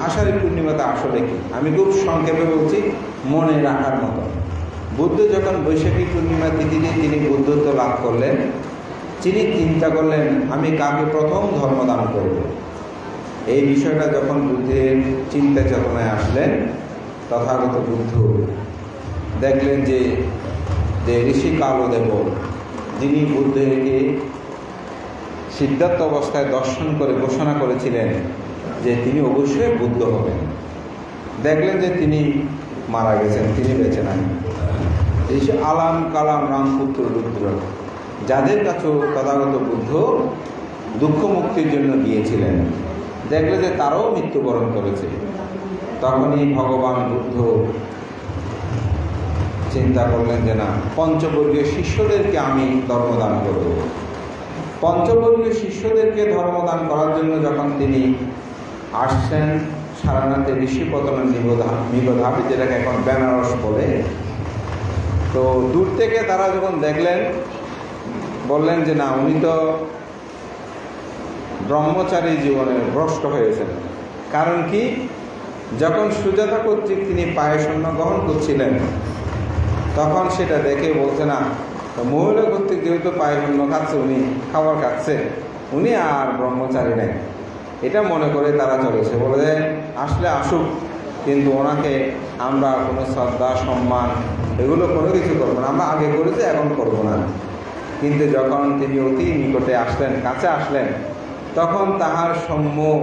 আষাঢ়ী পূর্ণিমাটা আসলে কি, আমি খুব সংক্ষেপে বলছি মনে রাখার মতো। বুদ্ধ যখন বৈশাখী পূর্ণিমা তিথিতে তিনি বুদ্ধত্ব লাভ করলেন, তিনি চিন্তা করলেন আমি কাকে প্রথম ধর্মদান করব। এই বিষয়টা যখন বুদ্ধের চিন্তা চেতনায় আসলেন, তথাগত বুদ্ধ দেখলেন যে ঋষি কালদেব, যিনি বুদ্ধকে সিদ্ধার্থ অবস্থায় দর্শন করে ঘোষণা করেছিলেন যে তিনি অবশ্যই বুদ্ধ হবেন, দেখলেন যে তিনি মারা গেছেন, তিনি বেঁচে নাই। ঋষি আলাম কালাম রামপুত্র রুদ্র, যাদের কাছেও তথাগত বুদ্ধ দুঃখ মুক্তির জন্য গিয়েছিলেন, দেখলে যে তারাও মৃত্যুবরণ করেছে। তখনই ভগবান বুদ্ধ চিন্তা করলেন যে না, পঞ্চবর্গীয় শিষ্যদেরকে আমি ধর্মদান করব। পঞ্চবর্গীয় শিষ্যদেরকে ধর্মদান করার জন্য যখন তিনি আসছেন সারনাথে ঋষিপতন নিবোধাবি, যেটাকে এখন বেনারস বলে, তো দূর থেকে তারা যখন দেখলেন, বললেন যে না, উনি তো ব্রহ্মচারী জীবনে ভ্রষ্ট হয়েছেন। কারণ কি, যখন সুজাতা কর্তৃক তিনি পায়সন্ন গ্রহণ করছিলেন, তখন সেটা দেখে বলছে না, মহিলা কর্তৃক যেহেতু পায়সন্ন খাচ্ছে, উনি খাবার খাচ্ছে, উনি আর ব্রহ্মচারী নেই, এটা মনে করে তারা চলেছে। বলে আসলে আসুক, কিন্তু ওনাকে আমরা কোনো শ্রদ্ধা সম্মান এগুলো কোনো কিছু করবো না, আমরা আগে করেছি এখন করবো না। কিন্তু যখন তিনি অতি নিকটে আসলেন, কাছে আসলেন, তখন তাহার সম্মুখ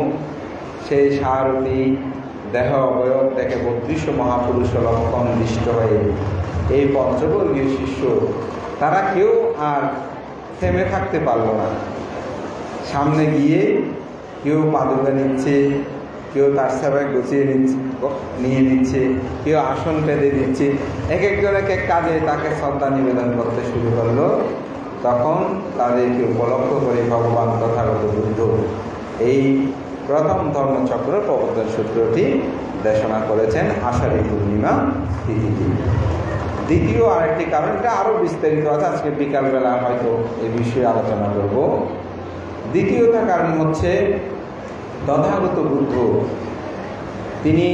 সেই সারথী দেহ অবয়ব দেখে 32 মহাপুরুষ লক্ষণ দৃষ্ট হয়ে এই পঞ্চবর্গীয় শিষ্য তারা কেউ আর থেমে থাকতে পারল না। সামনে গিয়ে কেউ পাদুকা নিচ্ছে, কেউ তার সেবায় গুছিয়ে নিয়ে নিচ্ছে, কেউ আসন পেতে দিচ্ছে, এক একজন এক এক কাজে তাকে শ্রদ্ধা নিবেদন করতে শুরু করলো। তখন তাদেরকে উপলক্ষ করে ভগবান তথাগত বুদ্ধ এই প্রথম ধর্মচক্র প্রবর্তন সূত্রটি দেশনা করেছেন আষাঢ়ী পূর্ণিমা তিথিতে। দ্বিতীয় আরেকটি কারণ, এটা আরও বিস্তারিত আছে, আজকে বিকালবেলা হয়তো এই বিষয়ে আলোচনা করব। দ্বিতীয়টা কারণ হচ্ছে তথাগত বুদ্ধ তিনি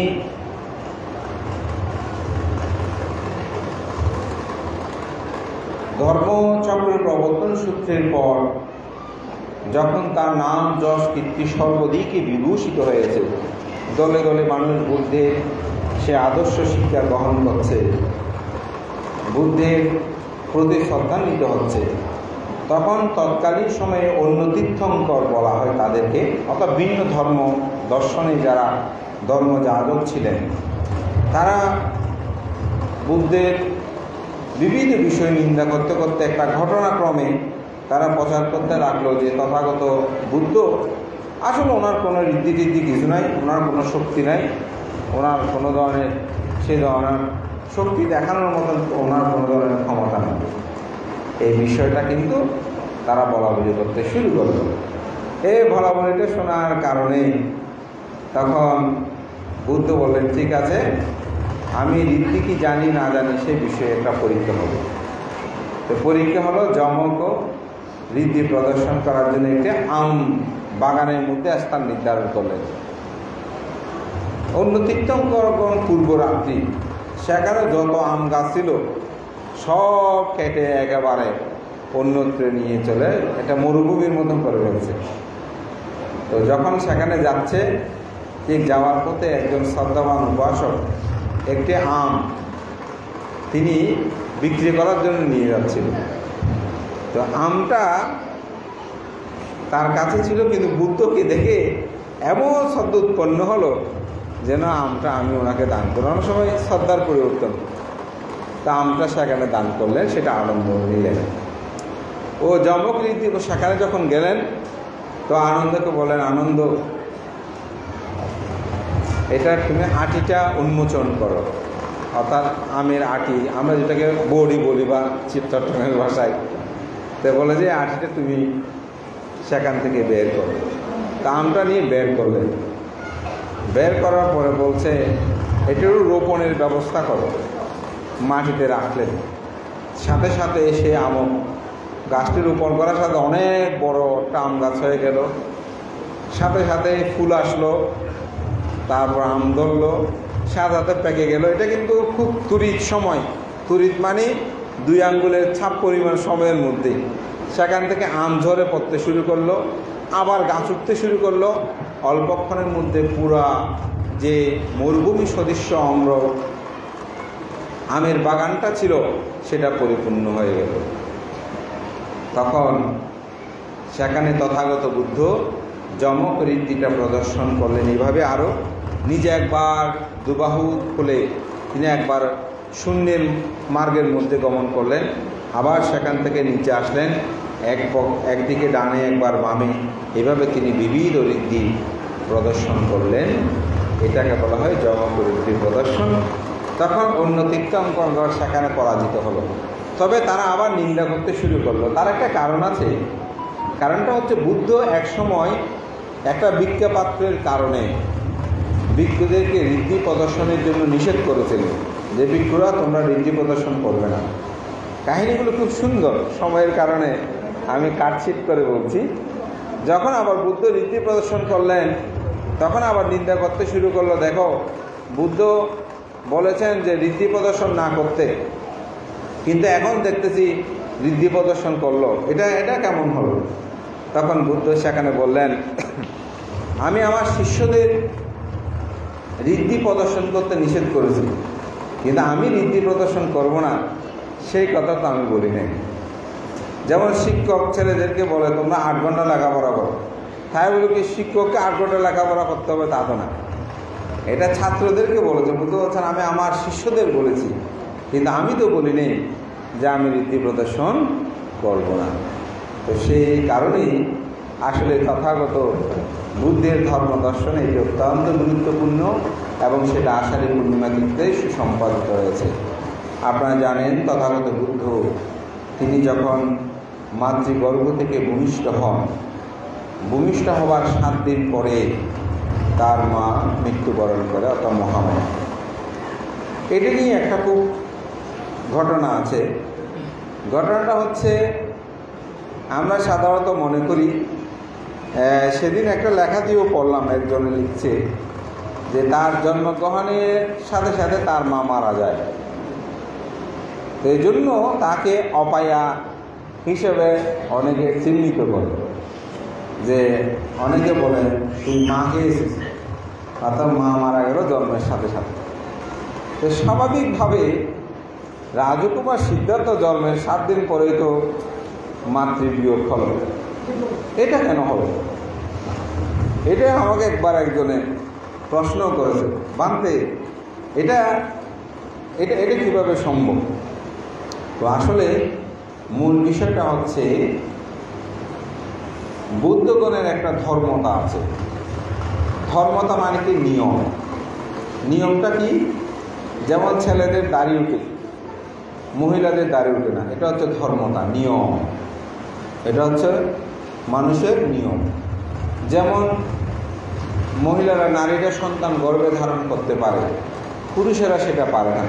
ধর্মচক্র প্রবর্তন সূত্রের পর যখন তার নাম যশ কীর্তি সর্বদিকে বিভূষিত হয়েছে, দলে দলে মানুষ বুদ্ধের সে আদর্শ শিক্ষা গ্রহণ করছে, বুদ্ধের প্রতি শ্রদ্ধান্বিত হচ্ছে, তখন তৎকালীন সময়ে অন্য তীর্থঙ্কর বলা হয় তাদেরকে, অর্থাৎ ভিন্ন ধর্ম দর্শনে যারা ধর্মযাজক ছিলেন, তারা বুদ্ধের বিবিধ বিষয় নিন্দা করতে করতে একটা ঘটনাক্রমে তারা প্রচার করতে লাগলো যে তথাগত বুদ্ধ আসলে ওনার কোনো ঋদ্ধি টিদ্ধি কিছু নাই, ওনার কোনো শক্তি নাই, ওনার কোনো ধরনের সেই ধরনের শক্তি দেখানোর মতন ওনার কোনো ধরনের ক্ষমতা নেই। এই বিষয়টা কিন্তু তারা বলাবলি করতে শুরু করলো। এই বলাবলিটা শোনার কারণে তখন বুদ্ধ বললেন, ঠিক আছে, আমি ঋদ্ধি কি জানি না জানি সে বিষয়ে একটা পরীক্ষা হবে। তো পরীক্ষা হলো, যমক ঋদ্ধি প্রদর্শন করার জন্য একটি আম বাগানের মধ্যে স্থান নির্ধারণ করলেন। অন্য তীর্থঙ্করগণ পূর্ব রাত্রি সেখানে যত আম গাছ ছিল সব কেটে একেবারে অন্যত্র নিয়ে চলে এটা মরুভূমির মতন করে ফেলছে। তো যখন সেখানে যাচ্ছে, ঠিক যাওয়ার পথে একজন শ্রদ্ধাবান উপাসক একটি আম তিনি বিক্রি করার জন্য নিয়ে যাচ্ছিল। তো আমটা তার কাছে ছিল, কিন্তু বুদ্ধকে দেখে এমন শ্রদ্ধা উৎপন্ন হলো যেন আমটা আমি ওনাকে দান করানোর সময় শ্রদ্ধার পরিবর্তন, তা আমটা সেখানে দান করলেন, সেটা আনন্দ নিলেন। ও যমক রীতি সেখানে যখন গেলেন, তো আনন্দকে বলেন, আনন্দ এটা তুমি আটিটা উন্মোচন করো, অর্থাৎ আমের আটি, আমরা যেটাকে বড়ি বলি বা চট্টগ্রামের ভাষায়, তো বলে যে আটিটা তুমি সেখান থেকে বের করো। তা আমটা নিয়ে বের করলেন। বের করার পরে বলছে এটারও রোপণের ব্যবস্থা করো, মাটিতে রাখলেন। সাথে সাথে সে আম গাছটি রোপণ করার সাথে অনেক বড় একটা আম গাছ হয়ে গেল। সাথে সাথে ফুল আসলো, তারপর আম ধরলো, সাজাতে পেকে গেল। এটা কিন্তু খুব তুরিত সময়, তুরিত মানে 2 আঙ্গুলের ছাপ পরিমাণ সময়ের মধ্যে সেখান থেকে আম ঝরে পড়তে শুরু করলো, আবার গাছ উঠতে শুরু করলো। অল্পক্ষণের মধ্যে পুরা যে মরুভূমি সদৃশ্য আমের বাগানটা ছিল সেটা পরিপূর্ণ হয়ে গেল। তখন সেখানে তথাগত বুদ্ধ যমক রীতিটা প্রদর্শন করলেন। এইভাবে আরও নিজে একবার দুবাহু খুলে তিনি একবার শূন্যের মার্গের মধ্যে গমন করলেন, আবার সেখান থেকে নিচে আসলেন, একদিকে ডানে একবার বামে, এভাবে তিনি বিবিধ রীতি প্রদর্শন করলেন। এটাকে বলা হয় যমক রীতি প্রদর্শন। তখন অন্য তীর্থঙ্করগণ সেখানে পরাজিত হলো, তবে তারা আবার নিন্দা করতে শুরু করলো। তার একটা কারণ আছে। কারণটা হচ্ছে বুদ্ধ এক সময় একটা ভিক্ষাপাত্রের কারণে ভিক্ষুদেরকে রীতি প্রদর্শনের জন্য নিষেধ করেছিলেন যে ভিক্ষুরা তোমরা রীতি প্রদর্শন করবে না। কাহিনীগুলো খুব সুন্দর, সময়ের কারণে আমি কাটছিট করে বলছি। যখন আবার বুদ্ধ রীতি প্রদর্শন করলেন তখন আবার নিন্দা করতে শুরু করলো। দেখো, বুদ্ধ বলেছেন যে রীতি প্রদর্শন না করতে, কিন্তু এখন দেখতেছি রীতি প্রদর্শন করলো, এটা কেমন হলো? তখন বুদ্ধ সেখানে বললেন, আমি আমার শিষ্যদের রীতি প্রদর্শন করতে নিষেধ করেছি, কিন্তু আমি রীতি প্রদর্শন করব না সেই কথা তো আমি বলি নাই। যেমন শিক্ষক ছেলেদেরকে বলে তোমরা 8 ঘন্টা লেখাপড়া করো, তাই বলে কি শিক্ষককে 8 ঘন্টা লেখাপড়া করতে হবে তা তো না। এটা ছাত্রদেরকে বলেছে। বুদ্ধ বলছেন আমি আমার শিষ্যদের বলেছি, কিন্তু আমি তো বলি নেই যে আমি রীতি প্রদর্শন করব না। তো সেই কারণেই আসলে তথাগত বুদ্ধের ধর্ম দর্শন এটি অত্যন্ত গুরুত্বপূর্ণ এবং সেটা আষাঢ়ী পূর্ণিমা তিথিতে সুসম্পাদিত হয়েছে। আপনারা জানেন তথাগত বুদ্ধ তিনি যখন মাতৃগর্ভ থেকে ভূমিষ্ঠ হবার 7 দিন পরে তার মা মৃত্যুবরণ করে, অর্থাৎ মহামায়া। এটা নিয়ে একটা খুব ঘটনা আছে। ঘটনাটা হচ্ছে আমরা সাধারণত মনে করি, সেদিন একটা লেখা দিয়েও পড়লাম, একজনে লিখছে যে তার জন্মগ্রহণের সাথে সাথে তার মা মারা যায়, তো এই জন্য তাকে অপায়া হিসেবে অনেকে চিহ্নিত করে। যে অনেকে বলে তুই মাকে অর্থাৎ মা মারা গেল জন্মের সাথে সাথে। তো স্বাভাবিকভাবে রাজকুমার সিদ্ধার্থ জন্মের 7 দিন পরেই তো মাতৃবিয়োগ হল। এটা কেন হলো? এটা আমাকে একবার একজনে প্রশ্ন করেছে, বানতে এটা এটা এটা কীভাবে সম্ভব? তো আসলে মূল বিষয়টা হচ্ছে বুদ্ধগণের একটা ধর্মতা আছে। ধর্মতা মানে কি? নিয়মটা কি? যেমন ছেলেদের দাড়ি উঠে, মহিলাদের দাড়ি উঠে না, এটা হচ্ছে ধর্মতা, নিয়ম। এটা হচ্ছে মানুষের নিয়ম। যেমন মহিলারা, নারীরা সন্তান গর্ভে ধারণ করতে পারে, পুরুষেরা সেটা পারে না।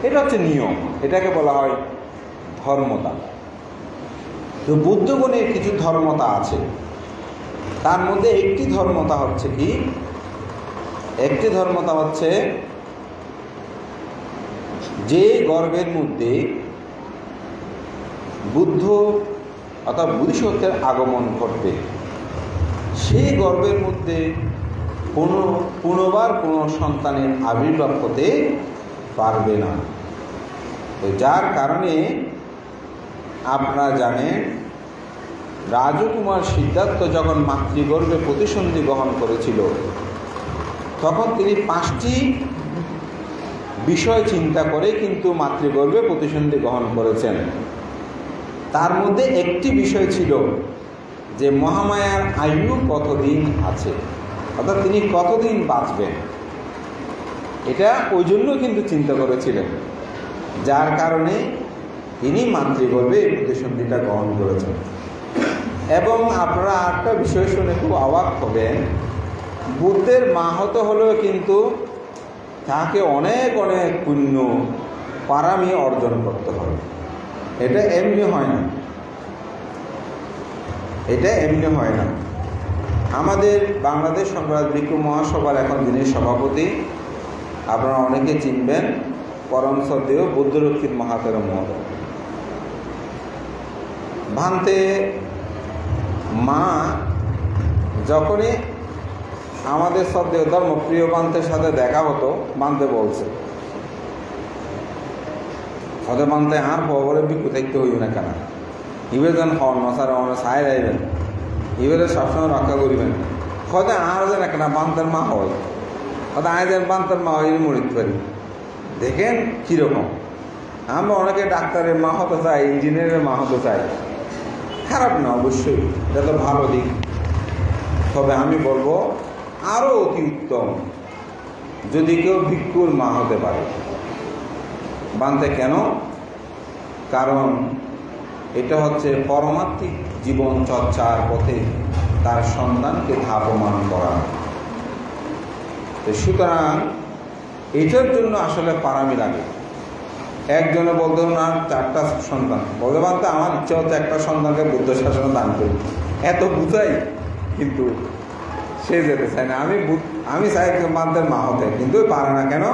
এটা হচ্ছে নিয়ম, এটাকে বলা হয় ধর্মতা। তো বুদ্ধগণের কিছু ধর্মতা আছে। তার মধ্যে একটি ধর্মতা হচ্ছে কি? একটি ধর্মতা হচ্ছে যে গর্ভের মধ্যে বুদ্ধ অর্থাৎ বোধিসত্ত্বের আগমন ঘটবে, সেই গর্ভের মধ্যে পুনর্বার কোনো সন্তানের আবির্ভাব হতে পারবে না। তো যার কারণে আপনারা জানেন রাজকুমার সিদ্ধার্থ যখন মাতৃগর্ভে প্রতিসন্ধি গ্রহণ করেছিল তখন তিনি 5টি বিষয় চিন্তা করে কিন্তু মাতৃগর্ভে প্রতিসন্ধি গ্রহণ করেছেন। তার মধ্যে একটি বিষয় ছিল যে মহামায়ার আয়ু কতদিন আছে, অর্থাৎ তিনি কতদিন বাঁচবেন। এটা ওই জন্য কিন্তু চিন্তা করেছিলেন, যার কারণে তিনি মাতৃগর্ভে এই প্রতিসন্ধিটা গ্রহণ করেছেন। এবং আপনারা একটা বিষয় শুনে খুব অবাক হবেন, বুদ্ধের মা হতে হলেও কিন্তু তাকে অনেক অনেক পুণ্য পারামি অর্জন করতে হবে। এটা এমনি হয় না, এটা এমনি হয় না। আমাদের বাংলাদেশ সংগ্রাম ভিক্ষু মহাসভার এখন যিনি সভাপতি, আপনারা অনেকে চিনবেন, পরম শ্রদ্ধেয় বুদ্ধরক্ষিত মহাতেরম মহোদয়। ভান্তে মা যখনই আমাদের শ্রদ্ধেয় ধর্মপ্রিয় বান্তের সাথে দেখা হতো, বান্তে বলছে হতে বান্তে আর বড় ভিক্ষু থাকতে হইব না কেন, ইবে যেন হন নসার অনেক সাই রাইবেন, ইবেরে সবসময় রক্ষা করিবেন, হয়তো আর যেন একটা বান্তের মা হয়, হয়তো আয় যেন বান্তের মা হয় মরিতে পারি। দেখেন কীরকম, আমরা অনেকে ডাক্তারের মা হতে চাই, ইঞ্জিনিয়ারের মা হতে চাই, খারাপ না অবশ্যই, এটা তো ভালো দিক। তবে আমি বলবো আরও অতি উত্তম যদি কেউ ভিক্ষুর মা হতে পারে। বান্তে কেন? কারণ এটা হচ্ছে পরমাত্মিক জীবন চর্চার পথে তার সন্তানকে ধাবমান করা। সুতরাং এটার জন্য আসলে পারামি লাগে। একজনে বলতে না 4টা সন্তান, বলতে পারতে আমার ইচ্ছা হচ্ছে একটা সন্তানকে বুদ্ধ শাসনে দান করি, এত বুঝাই, কিন্তু সে যেতে চায় না। আমি চাই বান্তের মা হতে, কিন্তু পারে না কেন?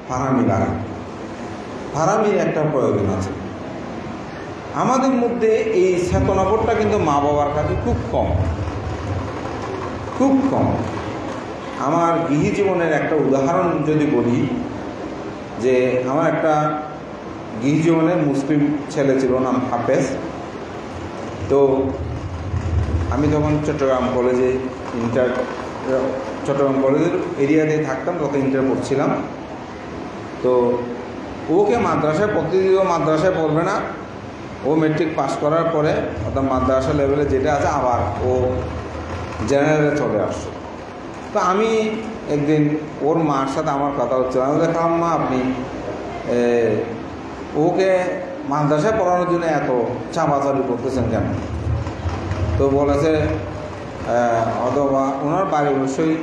পারামি লাগে। পারামির একটা প্রয়োজন আছে। আমাদের মধ্যে এই চেতনাবোধটা কিন্তু মা বাবার কাছে খুব কম, খুব কম। আমার গৃহী জীবনের একটা উদাহরণ যদি বলি, যে আমার একটা গৃহী জীবনের মুসলিম ছেলে ছিল, নাম হাফেজ। তো আমি যখন চট্টগ্রাম কলেজে চট্টগ্রাম কলেজের এরিয়াতে থাকতাম, তখন ইন্টার পড়ছিলাম। তো ওকে মাদ্রাসায় প্রতিদিন মাদ্রাসায় পড়বে না, ও মেট্রিক পাস করার পরে অর্থাৎ মাদ্রাসা লেভেলে যেটা আছে আবার ও জেনারেলে চলে আসছে। তো আমি একদিন ওর মার সাথে আমার কথা হচ্ছে, আমি দেখলাম মা আপনি ওকে মাদ্রাসায় পড়ানোর জন্য এত চাপাচাপি করতেছেন কেন? তো বলেছে অথবা ওনার বাড়ি অবশ্যই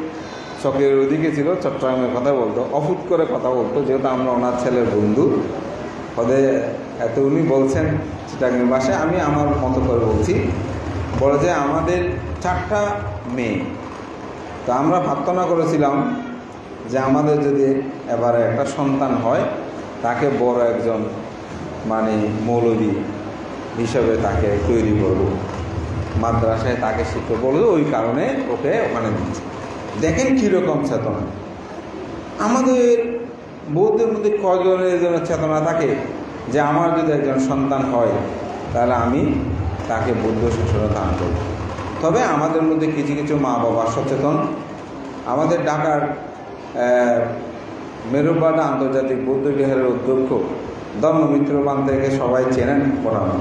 চকের ওদিকে ছিল, চট্টগ্রামের কথা বলতো, অফুট করে কথা বলতো, যেহেতু আমরা ওনার ছেলের বন্ধু। ওদের এত উনি বলছেন চিটাগাং ভাষায়, আমি আমার মতো করে বলছি। বলে যে আমাদের 4টা মেয়ে, তো আমরা প্রার্থনা করেছিলাম যে আমাদের যদি এবারে একটা সন্তান হয়, তাকে বড় একজন মানে মৌলবী হিসাবে তাকে তৈরি করব, মাদ্রাসায় তাকে শিখতে বলবো, ওই কারণে ওকে ওখানে দিচ্ছি। দেখেন কীরকম চেতনা। আমাদের বৌদ্ধের মধ্যে কজনের জন্য চেতনা থাকে যে আমার যদি একজন সন্তান হয় তাহলে আমি তাকে বুদ্ধ শাসনে দান করব। তবে আমাদের মধ্যে কিছু কিছু মা বাবা সচেতন। আমাদের ঢাকার মেরুবাডা আন্তর্জাতিক বৌদ্ধ বিহারের অধ্যক্ষ ধর্মমিত্র বান্তেকে সবাই চেনেন পড়ানো।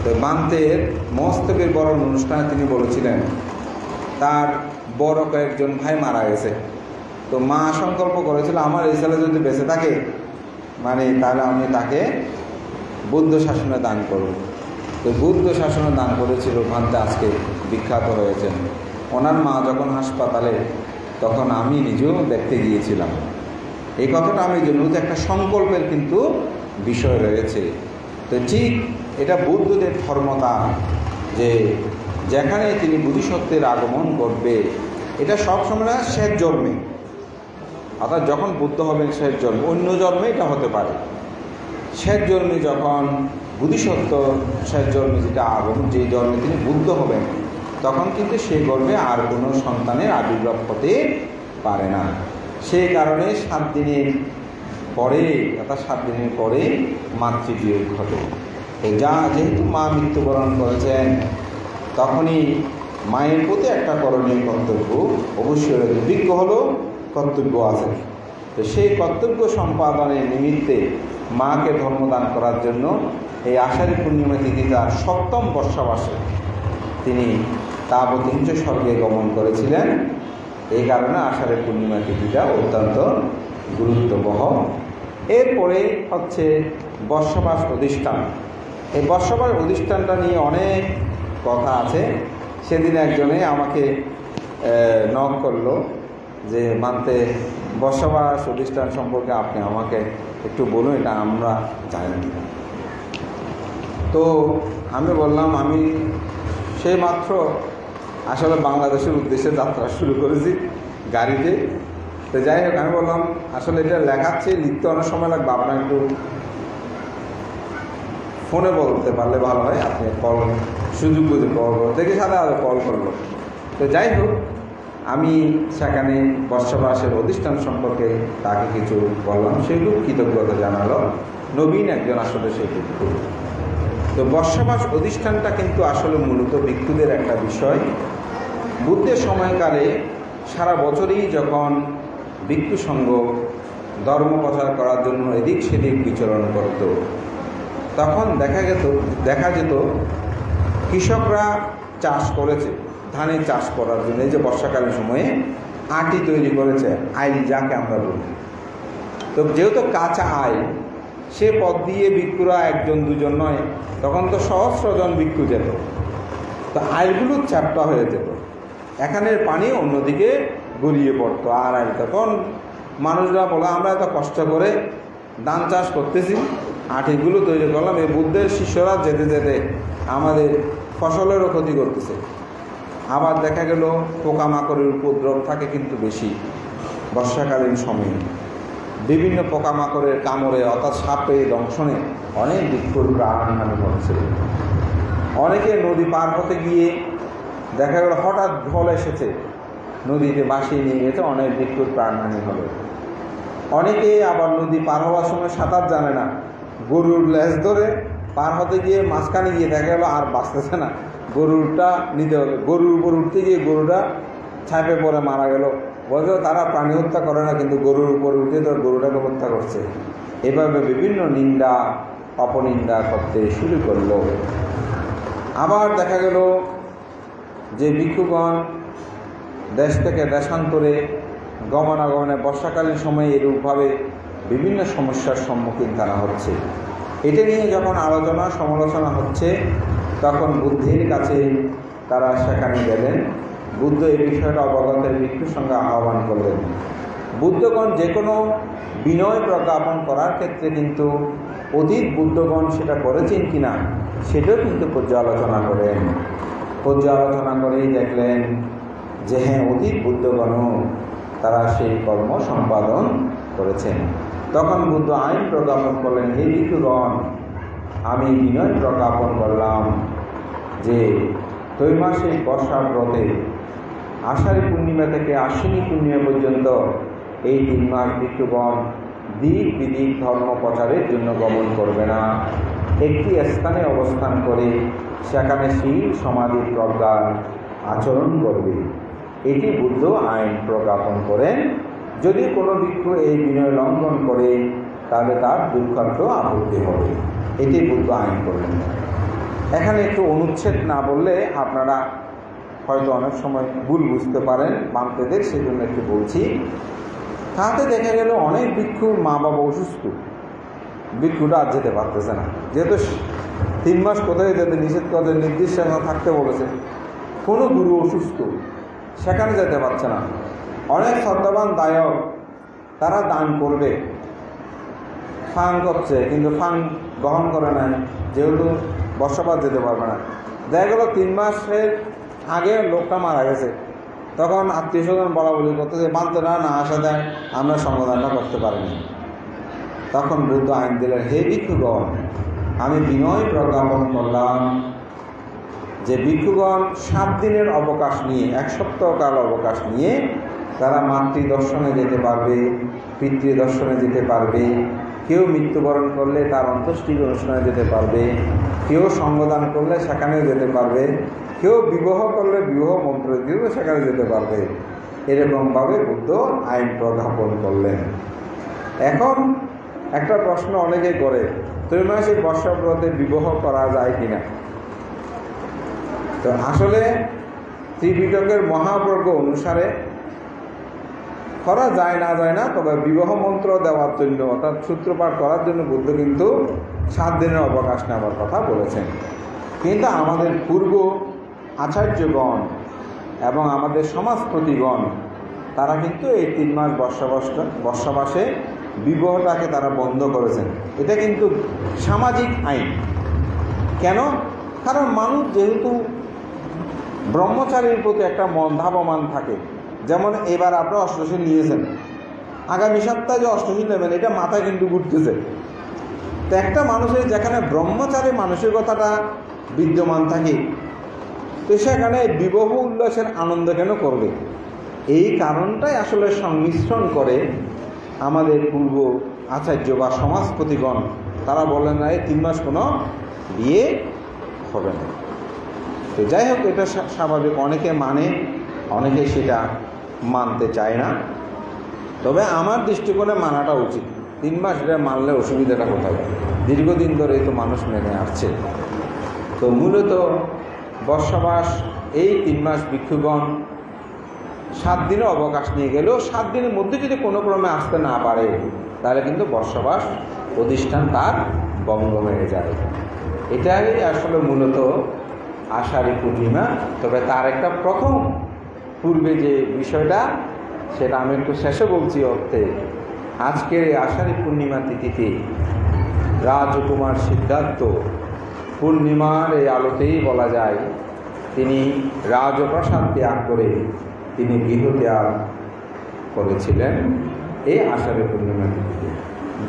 তো বান্তের মস্তকের বরণ অনুষ্ঠানে তিনি বলেছিলেন তার বড় কয়েকজন ভাই মারা গেছে। তো মা সংকল্প করেছিল আমার এই ছেলে যদি বেঁচে থাকে মানে তাহলে আমি তাকে বুদ্ধ শাসনে দান করব। তো বুদ্ধ শাসনে দান করেছিল ভান্তে, আজকে বিখ্যাত হয়েছেন। ওনার মা যখন হাসপাতালে, তখন আমি নিজেও দেখতে গিয়েছিলাম। এই কথাটা আমি জন্য যে একটা সংকল্পের কিন্তু বিষয় রয়েছে। তো ঠিক এটা বুদ্ধদের ধর্মতা, যে যেখানে তিনি বুদ্ধিসত্ত্বের আগমন করবে, এটা সবসময় শেষ জন্মে, অর্থাৎ যখন বুদ্ধ হবেন শেষ জন্মে, অন্য জন্মে এটা হতে পারে। শেষ জন্মে যখন বুদ্ধিসত্ত্ব শেষ জন্মে যেটা আগমন, যেই জন্মে তিনি বুদ্ধ হবেন, তখন কিন্তু সেই গর্ভে আর কোনো সন্তানের আবির্ভাব হতে পারে না। সেই কারণে 7 দিনের পরে, অর্থাৎ 7 দিনের পরে মাতৃবিয়োগ ঘটে। যেহেতু মা মৃত্যুবরণ করেছেন, তখনই মায়ের প্রতি একটা করণীয় কর্তব্য অবশ্যই রয়েছে। বিজ্ঞ হলেও কর্তব্য আছে। তো সেই কর্তব্য সম্পাদনের নিমিত্তে মাকে ধর্মদান করার জন্য এই আষাঢ়ী পূর্ণিমা তিথি তার 7ম বর্ষাবাসে তিনি তাবতীঞ্চ স্বর্গে গমন করেছিলেন। এই কারণে আষাঢ়ী পূর্ণিমা তিথিটা অত্যন্ত গুরুত্ববহ। এরপরে হচ্ছে বর্ষাবাস অধিষ্ঠান। এই বর্ষাবাস অধিষ্ঠানটা নিয়ে অনেক কথা আছে। সেদিন একজনে আমাকে নক করলো যে মানতে বর্ষাবাস অধিষ্ঠান সম্পর্কে আপনি আমাকে একটু বলুন, এটা আমরা জানি না। তো আমি বললাম আমি সেই মাত্র আসলে বাংলাদেশের উদ্দেশ্যে যাত্রা শুরু করেছি গাড়িতে। তো যাই হোক, আমি বললাম আসলে এটা লেখাচ্ছে, লিখতে অনেক সময় লাগবে, আপনার একটু ফোনে বলতে পারলে ভালো হয়। আপনি কল সুযোগ বুঝে কল করো, দেখে সাথে আরও কল করলো। তো যাই হোক, আমি সেখানে বর্ষাবাসের অধিষ্ঠান সম্পর্কে তাকে কিছু বললাম, সেগুলো কৃতজ্ঞতা জানালো। নবীন একজন আসলে সেই ভিক্ষু। তো বর্ষাবাস অধিষ্ঠানটা কিন্তু আসলে মূলত ভিক্ষুদের একটা বিষয়। বুদ্ধের সময়কালে সারা বছরই যখন ভিক্ষু সংঘ ধর্ম প্রচার করার জন্য এদিক সেদিক বিচরণ করত, তখন দেখা যেত কৃষকরা চাষ করেছে, ধানের চাষ করার জন্য এই যে বর্ষাকালীন সময়ে আটি তৈরি করেছে, আইল যাকে আমরা বলি। তো যেহেতু কাঁচা আইল, সে পথ দিয়ে ভিক্ষুরা একজন দুজন নয়, তখন তো সহস্রজন ভিক্ষু যেত। তো আইলগুলো চ্যাপ্টা হয়ে যেত, এখানের পানি অন্যদিকে গড়িয়ে পড়তো। আর আইল তখন মানুষরা বলে আমরা এত কষ্ট করে ধান চাষ করতেছি, আটিগুলো তৈরি করলাম, এই বুদ্ধের শিষ্যরা যেতে যেতে আমাদের ফসলেরও ক্ষতি করতেছে। আবার দেখা গেল পোকামাকড়ের উপদ্রব থাকে কিন্তু বেশি বর্ষাকালীন সময়ে। বিভিন্ন পোকামাকড়ের কামড়ে অর্থাৎ সাপে দংশনে অনেক ভিক্ষুর প্রাণহানি হচ্ছে। অনেকে নদী পার হতে গিয়ে দেখা গেল হঠাৎ ঢল এসেছে, নদীতে ভাসিয়ে নিয়ে গেছে, অনেক ভিক্ষুর প্রাণহানি হবে। অনেকে আবার নদী পার হওয়ার সময় সাঁতার জানে না, গরুর লেজ ধরে পার হতে গিয়ে মাঝখানে গিয়ে দেখা গেলো আর বাঁচতেছে না, গরুরটা নিতে হবে, গরুর উপর উঠতে গিয়ে গরুটা ছাপে পড়ে মারা গেল। বলতে তারা প্রাণী হত্যা করে না, কিন্তু গরুর উপর উঠে তো গরুটাকে হত্যা করছে। এভাবে বিভিন্ন নিন্দা অপনিন্দা করতে শুরু করলো। আবার দেখা গেল যে ভিক্ষুগণ দেশ থেকে দেশান্তরে গমনাগমনে বর্ষাকালীন সময়ে এরূপভাবে বিভিন্ন সমস্যার সম্মুখীন তারা হচ্ছে। এটা নিয়ে যখন আলোচনা সমালোচনা হচ্ছে, তখন বুদ্ধের কাছে তারা সেখানে গেলেন। বুদ্ধ এই বিষয়টা অবগতের ভিক্ষুর সঙ্গে আহ্বান করলেন। বুদ্ধগণ যে কোনো বিনয় প্রজ্ঞাপন করার ক্ষেত্রে কিন্তু অতীত বুদ্ধগণ সেটা করেছেন কিনা সেটাও কিন্তু পর্যালোচনা করেন। পর্যালোচনা করেই দেখলেন যে হ্যাঁ, অতীত বুদ্ধগণও তারা সেই কর্ম সম্পাদন করেছেন। তখন বুদ্ধ আইন প্রজ্ঞাপন করলেন, হে ভিক্ষুগণ, আমি বিনয় প্রজ্ঞাপন করলাম যে তৈমাসিক বর্ষা ব্রতে আষাঢ়ী পূর্ণিমা থেকে আশ্বিনী পূর্ণিমা পর্যন্ত এই 3 মাস ভিক্ষুগণ দিক বিদিক ধর্ম প্রচারের জন্য গমন করবে না, একটি স্থানে অবস্থান করে সেখানে শীল সমাধি প্রজ্ঞার আচরণ করবে। এটি বুদ্ধ আইন প্রজ্ঞাপন করেন। যদি কোনো ভিক্ষু এই বিনয় লঙ্ঘন করে তাহলে তার দুঃখার্থ আপত্তি হবে। এটি বুদ্ধ আইন করলেন। এখানে একটু অনুচ্ছেদ না বললে আপনারা হয়তো অনেক সময় ভুল বুঝতে পারেন বামতেদের, সেই জন্য একটু বলছি। তাতে দেখা গেল অনেক ভিক্ষুর মা বাবা অসুস্থ, ভিক্ষুটা আর যেতে পারতেছে না, যেহেতু 3 মাস কোথায় যেতে নিষেধ করে, নির্দিষ্ট থাকতে বলেছে। কোনো গুরু অসুস্থ, সেখানে যেতে পারছে না। অনেক শ্রদ্ধাবান দায়ক তারা দান করবে, ফান করছে, কিন্তু ফান গ্রহণ করে না, যেহেতু বর্ষাপাত যেতে পারবে না। দেখা গেল 3 মাসের আগে লোকটা মারা গেছে, তখন আত্মীয় স্বজন বলা বলি করতেছে, বান্তরা না আসা দেয়, আমরা সমাধানটা করতে পারিনি। তখন বুদ্ধ আইন দিলেন, হে ভিক্ষুগণ, আমি বিনয় প্রজ্ঞাপন করলাম যে ভিক্ষুগণ 7 দিনের অবকাশ নিয়ে, 1 সপ্তাহকাল অবকাশ নিয়ে তারা মাতৃ দর্শনে যেতে পারবে, পিতৃ দর্শনে যেতে পারবে, কেউ মৃত্যুবরণ করলে তার অন্ত্যেষ্টি অনুষ্ঠানে যেতে পারবে, কেউ সঙ্গদান করলে সেখানেও যেতে পারবে, কেউ বিবাহ করলে বিবাহ মন্ত্র দিয়েও সেখানে যেতে পারবে। এরকমভাবে বুদ্ধ আইন প্রজ্ঞাপন করলেন। এখন একটা প্রশ্ন অনেকে করে, ত্রৈমাসিক বর্ষাব্রতে বিবাহ করা যায় কিনা? তো আসলে ত্রিপিটকের মহাবর্গ অনুসারে করা যায় না, তবে বিবাহ মন্ত্র দেওয়ার জন্য অর্থাৎ সূত্রপাঠ করার জন্য বুদ্ধ কিন্তু 7 দিনের অবকাশ নেওয়ার কথা বলেছেন। কিন্তু আমাদের পূর্ব আচার্যগণ এবং আমাদের সমাজপতিগণ তারা কিন্তু এই 3 মাস বর্ষাবাসে বিবাহটাকে তারা বন্ধ করেছেন। এটা কিন্তু সামাজিক আইন। কেন? কারণ মানুষ যেহেতু ব্রহ্মচারীর প্রতি একটা মন ধাবমান থাকে। যেমন এবার আপনারা অষ্টশীল নিয়েছেন, আগামী সপ্তাহে যে অষ্টশীল নেবেন এটা মাথায় কিন্তু ঘুরতেছে। তো একটা মানুষের যেখানে ব্রহ্মচারী মানসিকতাটা বিদ্যমান থাকে, তো সেখানে বিবাহ উল্লাসের আনন্দ কেন করবে? এই কারণটাই আসলে সংমিশ্রণ করে আমাদের পূর্ব আচার্য বা সমাজপতিগণ। তারা বলেন না, এই 3 মাস কোনো বিয়ে হবে না। তো যাই হোক, এটা স্বাভাবিক, অনেকে মানে, অনেকে সেটা মানতে চায় না। তবে আমার দৃষ্টিকোণে মানাটা উচিত। 3 মাস এটা মানলে অসুবিধাটা কোথায়? দীর্ঘদিন ধরে তো মানুষ মেনে আসছে। তো মূলত বর্ষাবাস এই 3 মাস ভিক্ষুগণ 7 দিনের অবকাশ নিয়ে গেলেও 7 দিনের মধ্যে যদি কোনো ক্রমে আসতে না পারে, তাহলে কিন্তু বর্ষাবাস প্রতিষ্ঠান তার বঙ্গ হয়ে যায়। এটাই আসলে মূলত আষাঢ়ী পূর্ণিমা। তবে তার একটা প্রথম পূর্বে যে বিষয়টা, সেটা আমি একটু শেষে বলছি অর্থে। আজকের এই আষাঢ়ী পূর্ণিমা তিথিতে রাজকুমার সিদ্ধার্থ পূর্ণিমার এই আলোতেই বলা যায় তিনি রাজপ্রাসাদ ত্যাগ করে তিনি গৃহত্যাগ করেছিলেন এই আষাঢ়ী পূর্ণিমা তিথিতে।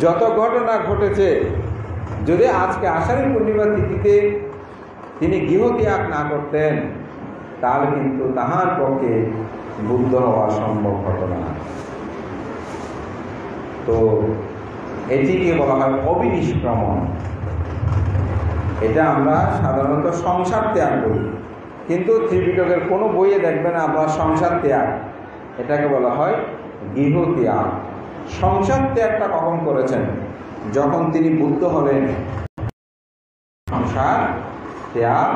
যত ঘটনা ঘটেছে, যদি আজকে আষাঢ়ী পূর্ণিমা তিথিতে তিনি গৃহত্যাগ না করতেন, তাহলে কিন্তু তাহার পক্ষে বুদ্ধ হওয়া সম্ভব হতো না। তো এটিকে বলা হয় অবিনিষ্ক্রমণ। এটা আমরা সাধারণত সংসার ত্যাগ করি, কিন্তু ত্রিপিটকের কোনো বইয়ে দেখবেন আমরা সংসার ত্যাগ, এটাকে বলা হয় গৃহ ত্যাগ। সংসার ত্যাগটা কখন করেছেন? যখন তিনি বুদ্ধ হলেন। সংসার ত্যাগ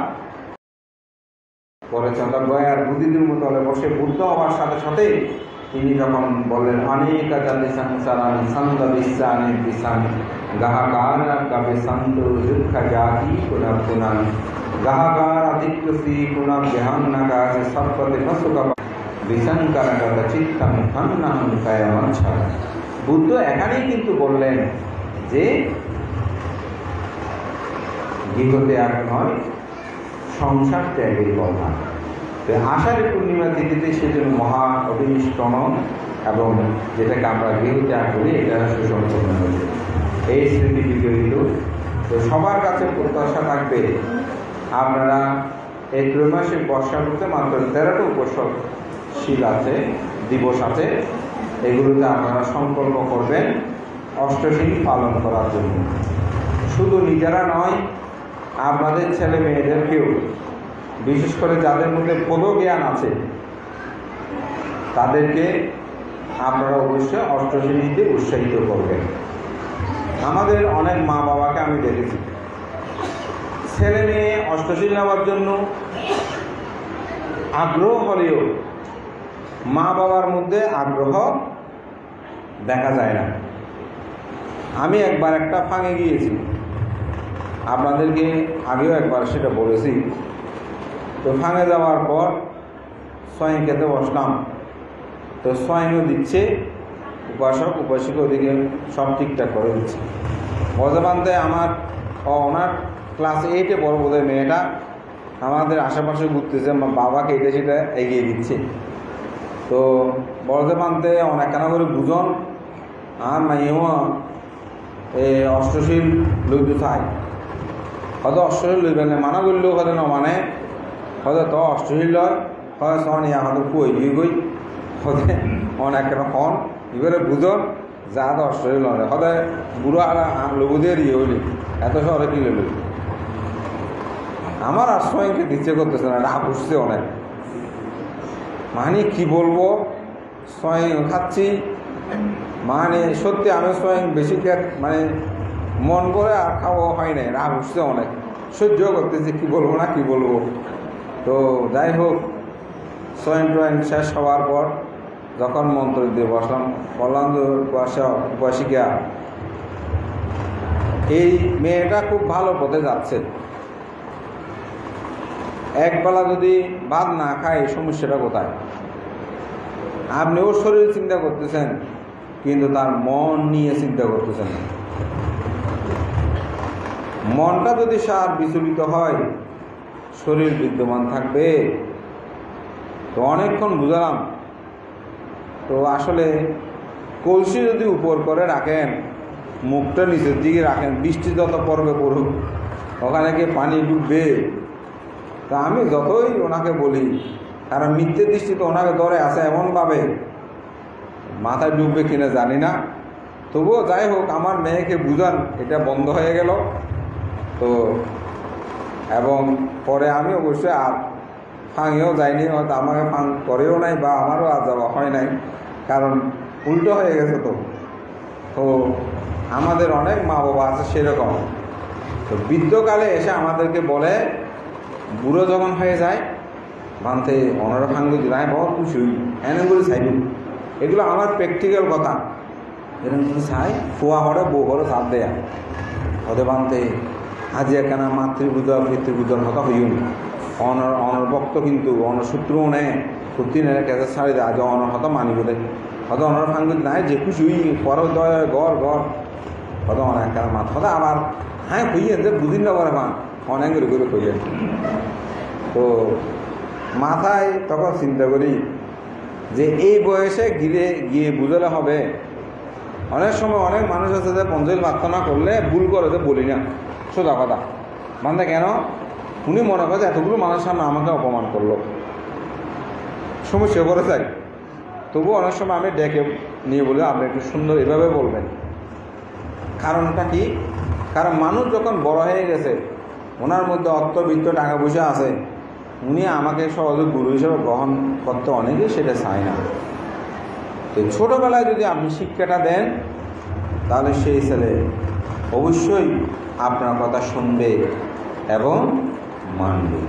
করেছেন। গয়ার বুদ্ধিদের মতো হলে বসে বুদ্ধ হওয়ার সাথে সাথে তিনি যখন বললেন অনেক জাতি সংসারানি সন্ত বিশ্বানি বিশান গাহাকার কবে সন্ত দুঃখ জাতি পুনঃ পুনঃ গাহাকার আদিত্যসি পুনঃ জ্ঞানাকাশ সৎপথে নসুকা বিশঙ্কর চিত্তম ধন্যহং কয়মচ্ছা। বুদ্ধ এখানেই কিন্তু বললেন যে গৃহত্যাগ নয়, সংসার ত্যাগের কথা। আষাঢ়ী পূর্ণিমা তিথিতে সেজন্য মহা অবিনিষ্ক্রমণ এবং যেটাকে আমরা গৃহত্যাগ করি, এটা সুসম্পন্ন হয়েছে। এই স্মৃতি বিজড়িত। তো সবার কাছে প্রত্যাশা থাকবে, আপনারা এই ত্রৈমাসিক বর্ষা ঋতুতে মাত্র 13টা উপশীল আছে, দিবস আছে, এগুলোতে আপনারা সংকল্প করবেন অষ্টশীল পালন করার জন্য। শুধু নিজেরা নয়, আপনাদের ছেলে মেয়েদেরকেও, বিশেষ করে যাদের মধ্যে পদজ্ঞান আছে, তাদেরকে আপনারা অবশ্যই অষ্টশীল নিতে উৎসাহিত করবেন। আমাদের অনেক মা বাবাকে আমি দেখেছি, ছেলে মেয়ে অষ্টশীল নেওয়ার জন্য আগ্রহ হলেও মা বাবার মধ্যে আগ্রহ দেখা যায় না। আমি একবার একটা ফাঁকে গিয়েছি, আপনাদেরকে আগেও একবার সেটা বলেছি। তো ফাঁকে যাওয়ার পর স্বয়ং খেতে বসলাম। তো স্বয়ংও দিচ্ছে, উপাসক উপাসিকা ওদিকে সব ঠিকঠাক করে দিচ্ছে। বর্ধমানতে আমার ওনার ক্লাস 8-এ পড়ো বোধহয় মেয়েটা, আমাদের আশেপাশে ঘুরতেছে, বাবাকে এটা সেটা এগিয়ে দিচ্ছে। তো বর্ধমানতে অনেকখানা করে বুঝন আর মাইও এই অষ্টশীল লইতে চাই, হয়তো অষ্টশীল লইবেন না, মানা করলেও হয়তো না, মানে হয়তো তো অষ্টশীল লয় হয় সনি আমাদের কই গিয়ে গই হতে অনেক খন এবারে বুঝন যা তো অষ্টশীল নয়, হয়তো বুড়ো আর লবু দিয়ে ইয়ে হইলি এত শহরে কিনে লই। আমার আর স্বয়ংকে দিচ্ছে করতেছে না, রাগ উঠছে অনেক। মানে কি বলবো, স্বয়ং খাচ্ছি, মানে সত্যি আমি স্বয়ং বেশি মানে মন করে আর খাওয়া হয় নাই, রাগ উঠছে অনেক, সহ্য করতেছি, কি বলবো না কি বলবো। তো যাই হোক, স্বয়ং টয়ং শেষ হওয়ার পর যখন মন্ত্র দিয়ে বসলাম, বললাম যে উপাসিকা এই মেয়েটা খুব ভালো পথে যাচ্ছে, একবেলা যদি ভাত না খায় সমস্যাটা কোথায়? আপনি ওর শরীর চিন্তা করতেছেন, কিন্তু তার মন নিয়ে চিন্তা করতেছেন। মনটা যদি সার বিচলিত হয়, শরীর বিদ্যমান থাকবে, তো অনেকক্ষণ বুঝালাম। তো আসলে কলসি যদি উপর করে রাখেন, মুখটা নিচের দিকে রাখেন, বৃষ্টি যত পড়বে পড়ুক, ওখানে গিয়ে পানি ডুববে। তা আমি যতই ওনাকে বলি, কারণ মিথ্যের দৃষ্টিতে ওনাকে ধরে আছে এমনভাবে, মাথায় ডুববে কিনা জানি না। তবুও যাই হোক, আমার মেয়েকে বুঝান এটা বন্ধ হয়ে গেল। তো এবং পরে আমি অবশ্যই আর ফাঁঙেও যাইনি, হয়তো আমাকে ফাঁং করেও নাই বা আমারও আর যাওয়া হয় নাই, কারণ উল্টো হয়ে গেছে। তো আমাদের অনেক মা বাবা আছে সেরকম। তো বৃদ্ধকালে এসে আমাদেরকে বলে, বুড়ো যখন হয়ে যায় মানতে অনারা ফাঙ্গু দিলায় বহুত খুশি হই, এনেগুলো চাইব। এগুলো আমার প্র্যাকটিক্যাল কথা। এরকম কিছু চাই ফুয়া হরে বউ হরে চাপ দেয়া হতে বানতে হাজিয়া কেনা মাতৃপূজা পিতৃপূজার কথা হইও অনর্ভক্ত, কিন্তু অনসূত্রও নেয় সত্যি নেয় কেসে ছাড়ি দেয়। আজ অনর হতো মানিব দেয়, হয়তো অনর ফাঙ্গু নাই যে খুশি হই পর দয় ঘর ঘর হয়তো অনেক কেনা মাত হতো আবার হ্যাঁ হইয়ে যে বুঝিন না পারে মা অনেক করে কইয়ে। তো মাথায় তখন চিন্তা করি যে এই বয়সে গিয়ে বুঝালে হবে। অনেক সময় অনেক মানুষ আছে যে পঞ্চায়েত প্রার্থনা করলে ভুল করে যে বলি না, সোজা কথা মানে কেন উনি মনে করে এতগুলো মানুষের সামনে আমাকে অপমান করলো, সমস্যা করে যাই। তবু অনেক সময় আমি ডেকে নিয়ে বলি আপনি একটু সুন্দর এভাবে বলবেন। কারণটা কি? কারণ মানুষ যখন বড় হয়ে গেছে, ওনার মধ্যে অর্থবিত্ত টাকা পয়সা আছে, উনি আমাকে সহজে গুরু হিসেবে গ্রহণ করতে অনেকেই সেটা চায় না। তো ছোটোবেলায় যদি আপনি শিক্ষাটা দেন, তাহলে সেই ছেলে অবশ্যই আপনার কথা শুনবে এবং মানবে।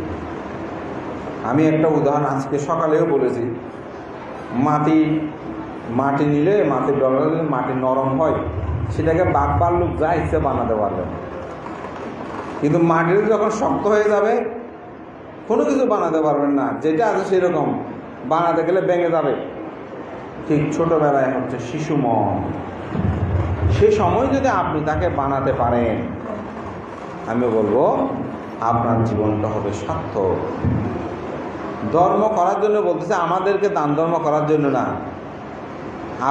আমি একটা উদাহরণ আজকে সকালেও বলেছি, মাটি নিলে মাটির ডলার যদি মাটি নরম হয়, সেটাকে বাঘ ভাল্লুক যা ইচ্ছে বানাতে পারবে। কিন্তু মাটির যখন শক্ত হয়ে যাবে, কোনো কিছু বানাতে পারবেন না, যেটা আছে সেরকম বানাতে গেলে ভেঙে যাবে। ঠিক ছোটোবেলায় হচ্ছে শিশু মন, সে সময় যদি আপনি তাকে বানাতে পারেন, আমি বলবো আপনার জীবনটা হবে সার্থক। ধর্ম করার জন্য বলতেছে, আমাদেরকে দান ধর্ম করার জন্য না,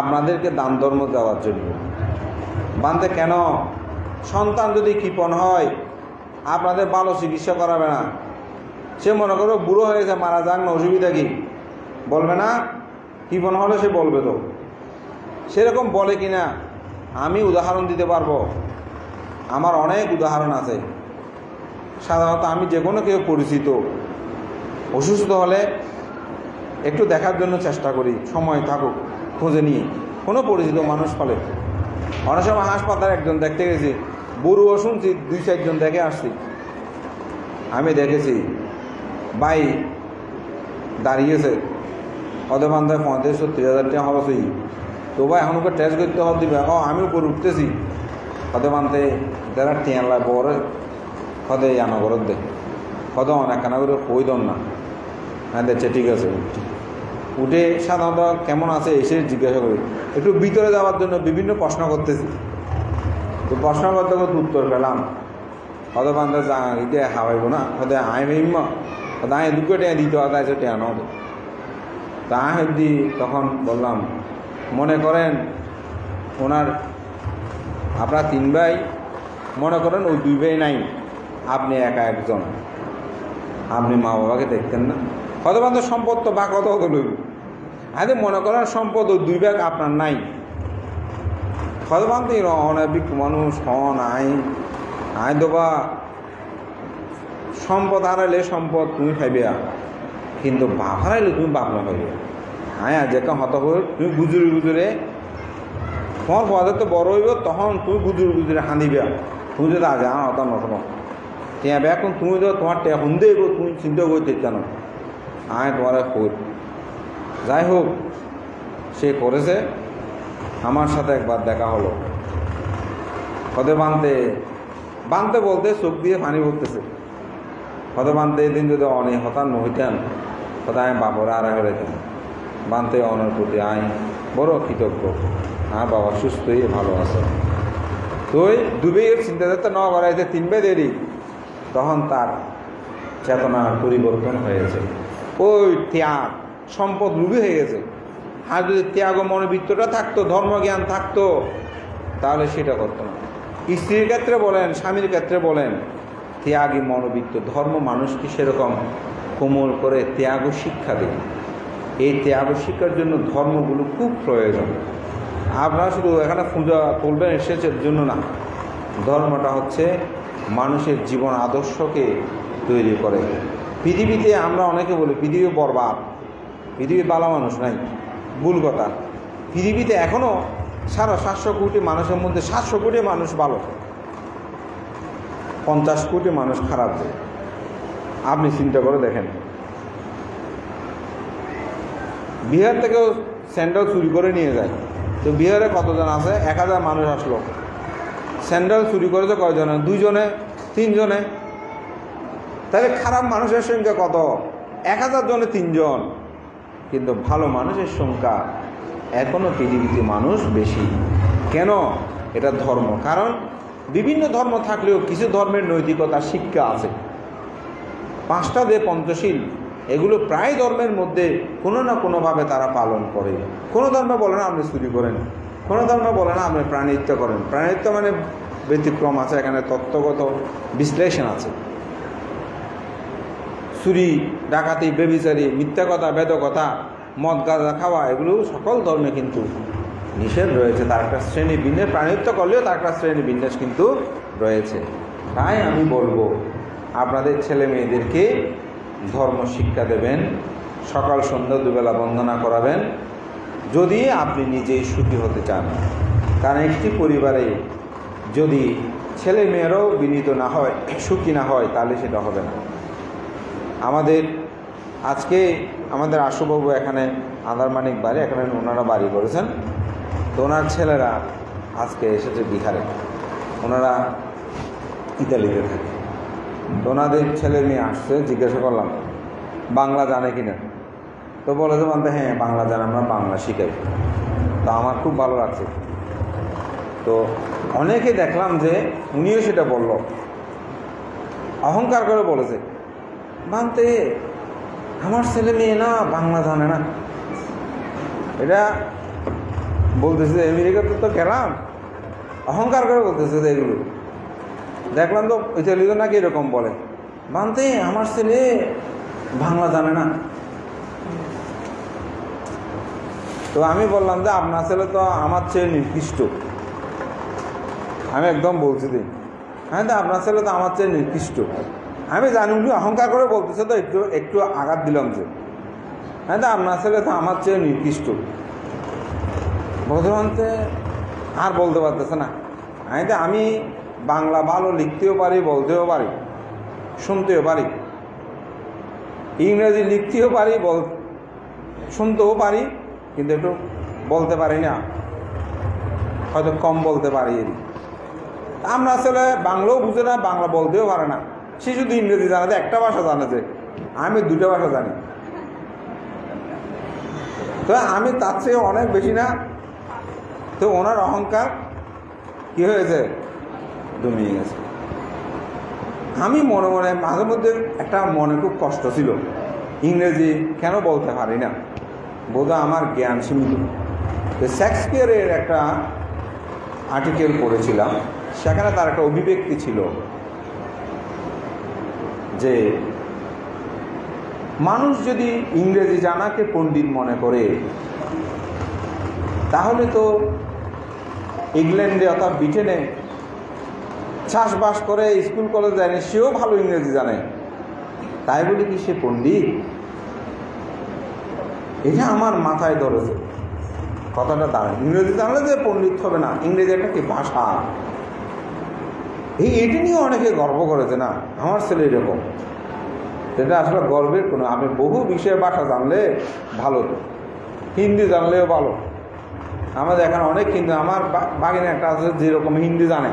আপনাদেরকে দান ধর্ম দেওয়ার জন্য। বানতে কেন? সন্তান যদি কৃপণ হয়, আপনাদের ভালো চিকিৎসা করাবে না। সে মনে করো বুড়ো হয়েছে, মারা যাক না, অসুবিধা কি? বলবে না? কৃপণ হলে সে বলবে তো। সেরকম বলে কিনা আমি উদাহরণ দিতে পারবো, আমার অনেক উদাহরণ আছে। সাধারণত আমি যে কোনো কেউ পরিচিত অসুস্থ হলে একটু দেখার জন্য চেষ্টা করি, সময় থাকুক খুঁজে নিয়ে, কোনো পরিচিত মানুষ হলে। অনেক সময় হাসপাতালে একজন দেখতে গেছি, বুড়ো শুনছি 2-4 জন দেখে আসছি। আমি দেখেছি ভাই দাঁড়িয়েছে, ওদের বান্ধায় 35-40 হাজার টাকা খরচ হই, তো ভাই এখন ওকে টেস্ট করতে হবে দিবে। আমি উপরে উঠতেছি, হতে বানতে যারা টিয়ান লাগবে ওরে হদে আনগরত দে, হদে অনেক কানা করে কই দন না। হ্যাঁ দেখছে ঠিক আছে। উঠে সাধারণত কেমন আছে এসে জিজ্ঞাসা করি, একটু ভিতরে যাওয়ার জন্য বিভিন্ন প্রশ্ন করতেছি। তো প্রশ্ন করতে করতে উত্তর পেলাম, হয়তো বান্ধব ইতে হাওয়াইব না, হয়তো আইম হয়তো আয় 2 টাকা দিতে হয়, তাই টেয়া নয়। তা দি তখন বললাম, মনে করেন ওনার আপনার 3 ভাই, মনে করেন ওই 2 ভাই নাই, আপনি একা একজন, আপনি মা বাবাকে দেখতেন না। হয়তো বান্ধব সম্পদ তো বা কত লইব, আরে মনে করেন সম্পদ ওই 2 ভাগ আপনার নাই। হয়তো বান্ধব অনেক মানুষ হন আই দেবা সম্পদ হারাইলে সম্পদ তুমি খাইবে, কিন্তু বাপ হারাইলে তুমি বাপ না খাইবে। হ্যাঁ যেটা হত হয়ে তুমি গুজরে তোমার পদে তো বড় হইব, তখন তুমি গুজরে হাঁদিবে। তুমি যদি আগে হতা নষ্ট টিয়া বে, এখন তুমি তো তোমার টিয়া হুন দেব, তুমি চিন্তা করতে জানো আয় তোমার কই। যাই হোক, সে করেছে। আমার সাথে একবার দেখা হলো, হতে বানতে বলতে চোখ দিয়ে পানি পড়তেছে। হতে বানতে এদিন যদি অনেক হতান নহইতেন, হয়তো আমি বাপরে আড়াই হইতেন। বানতে অনের প্রতি আই বড় কৃতজ্ঞ, হ্যাঁ বাবা সুস্থই ভালো আছে। তো ওই 2 ভাইয়ের চিন্তা যাতে ন করাইতে 3 ভাই দেরি, তখন তার চেতনার পরিবর্তন হয়েছে। ওই ত্যাগ সম্পদ লোভী হয়ে গেছে। আর যদি ত্যাগ মনোবৃত্তটা থাকতো, ধর্মজ্ঞান থাকতো, তাহলে সেটা করতো না। স্ত্রীর ক্ষেত্রে বলেন, স্বামীর ক্ষেত্রে বলেন, ত্যাগী মনোবৃত্ত ধর্ম মানুষকে সেরকম কোমল করে ত্যাগ শিক্ষা দেয়। এই ত্যাগ শিক্ষার জন্য ধর্মগুলো খুব প্রয়োজন। আপনারা শুধু এখানে পূজা তুলবেন এসেছে জন্য না, ধর্মটা হচ্ছে মানুষের জীবন আদর্শকে তৈরি করে। পৃথিবীতে আমরা অনেকে বলি পৃথিবী বরবাদ, পৃথিবী ভালো মানুষ নাই, ভুল কথা। পৃথিবীতে এখনও 750 কোটি মানুষের মধ্যে 700 কোটি মানুষ ভালো, 50 কোটি মানুষ খারাপ। আপনি চিন্তা করে দেখেন, বিহার থেকেও স্যান্ডেল চুরি করে নিয়ে যায়, তো বিহারে কতজন আছে? 1000 মানুষ আসলো, স্যান্ডেল চুরি করেছে কয়জনে? 2 জনে, 3 জনে। তাহলে খারাপ মানুষের সংখ্যা কত? 1000 জনে 3 জন। কিন্তু ভালো মানুষের সংখ্যা এখনও পৃথিবীতে মানুষ বেশি। কেন? এটা ধর্ম। কারণ বিভিন্ন ধর্ম থাকলেও কিছু ধর্মের নৈতিকতা শিক্ষা আছে। 5টা যে পঞ্চশীল, এগুলো প্রায় ধর্মের মধ্যে কোনো না কোনোভাবে তারা পালন করে। কোনো ধর্মে বলে না আপনি চুরি করেন, কোনো ধর্মে বলে না আপনি প্রাণিত্য করেন। প্রাণিত্য মানে ব্যতিক্রম আছে, এখানে তত্ত্বগত বিশ্লেষণ আছে। চুরি, ডাকাতি, বেবিচারি, মিথ্যা কথা, বেদকথা, মদ গাঁজা খাওয়া, এগুলো সকল ধর্মে কিন্তু নিষেধ রয়েছে। তার একটা শ্রেণী বিন্যাস, প্রাণিত্য করলেও তার একটা শ্রেণী বিন্যাস কিন্তু রয়েছে। তাই আমি বলবো আপনাদের ছেলে মেয়েদেরকে ধর্ম শিক্ষা দেবেন, সকাল সন্ধ্যা দুবেলা বন্দনা করাবেন, যদি আপনি নিজেই সুখী হতে চান। কারণ একটি পরিবারে যদি ছেলে মেয়েরাও বিনীত না হয়, সুখী না হয়, তাহলে সেটা হবে না। আজকে আমাদের আশুবাবু এখানে আন্দারমানিক বাড়ি, এখানে ওনারা বাড়ি করেছেন। তো ওনার ছেলেরা আজকে এসেছে বিহারে, ওনারা ইতালিতে থাকে। তো ওনাদের ছেলে মেয়ে আসছে, জিজ্ঞাসা করলাম বাংলা জানে কিনা। তো বলে যে বলতে হ্যাঁ বাংলা জানে, আমরা বাংলা শিখাই। তো আমার খুব ভালো লাগছে। তো অনেকে দেখলাম যে উনিও সেটা বলল, অহংকার করে বলেছে, মানতে আমার ছেলে মেয়ে না বাংলা জানে না। এটা বলতেছে আমেরিকাতে তো গেলাম, অহংকার করে বলতেছে যে এগুলো দেখলাম। তো ইতালিতে নাকি এরকম বলে, মানতে আমার ছেলে বাংলা জানে না। তো আমি বললাম যে আপনার ছেলে তো আমার চেয়ে নিকৃষ্ট। আমি একদম বলছি যে হ্যাঁ তো আপনার ছেলে তো আমার চেয়ে নিকৃষ্ট। আমি জানি উনি অহংকার করে বলতেছে, তো একটু একটু আঘাত দিলাম যে হ্যাঁ তো আপনার ছেলে তো আমার চেয়ে নিকৃষ্ট। বলতে আর বলতে পারতেছে না। আমি বাংলা ভালো লিখতেও পারি, বলতেও পারি, শুনতেও পারি, ইংরেজি লিখতেও পারি, শুনতেও পারি, কিন্তু একটু বলতে পারি না, হয়তো কম বলতে পারি। আমরা আসলে বাংলাও বুঝে না, বাংলা বলতেও পারে না। সে শুধু ইংরেজি জানে, একটা ভাষা জানে, যে আমি 2টা ভাষা জানি। তো আমি তার চেয়ে অনেক বেশি না। তো ওনার অহংকার কি হয়েছে, দমিয়ে গেছে। আমি মনে মনে মাঝে মধ্যে একটা মনে খুব কষ্ট ছিল, ইংরেজি কেন বলতে পারি না, বোধহয় আমার জ্ঞান সীমিত। তো শেক্সপিয়ারের একটা আর্টিকেল পড়েছিলাম, সেখানে তার একটা অভিব্যক্তি ছিল যে মানুষ যদি ইংরেজি জানাকে পণ্ডিত মনে করে, তাহলে তো ইংল্যান্ডে অর্থাৎ ব্রিটেনে চাষবাস করে স্কুল কলেজ জানে, সেও ভালো ইংরেজি জানে, তাই বলে কি সে পণ্ডিত? এটা আমার মাথায় ধরেছে, কথাটা দাঁড়ায়। ইংরেজি জানলে যে পণ্ডিত হবে না, ইংরেজি একটা কি ভাষা, এটা নিয়ে অনেকে গর্ব করেছে না আমার ছেলে এরকম। এটা আসলে গর্বের কোনো, আপনি বহু বিষয়ে ভাষা জানলে ভালো, তো হিন্দি জানলেও ভালো। আমাদের এখানে অনেক হিন্দি, আমার বাগিনে একটা আছে যেরকম হিন্দি জানে,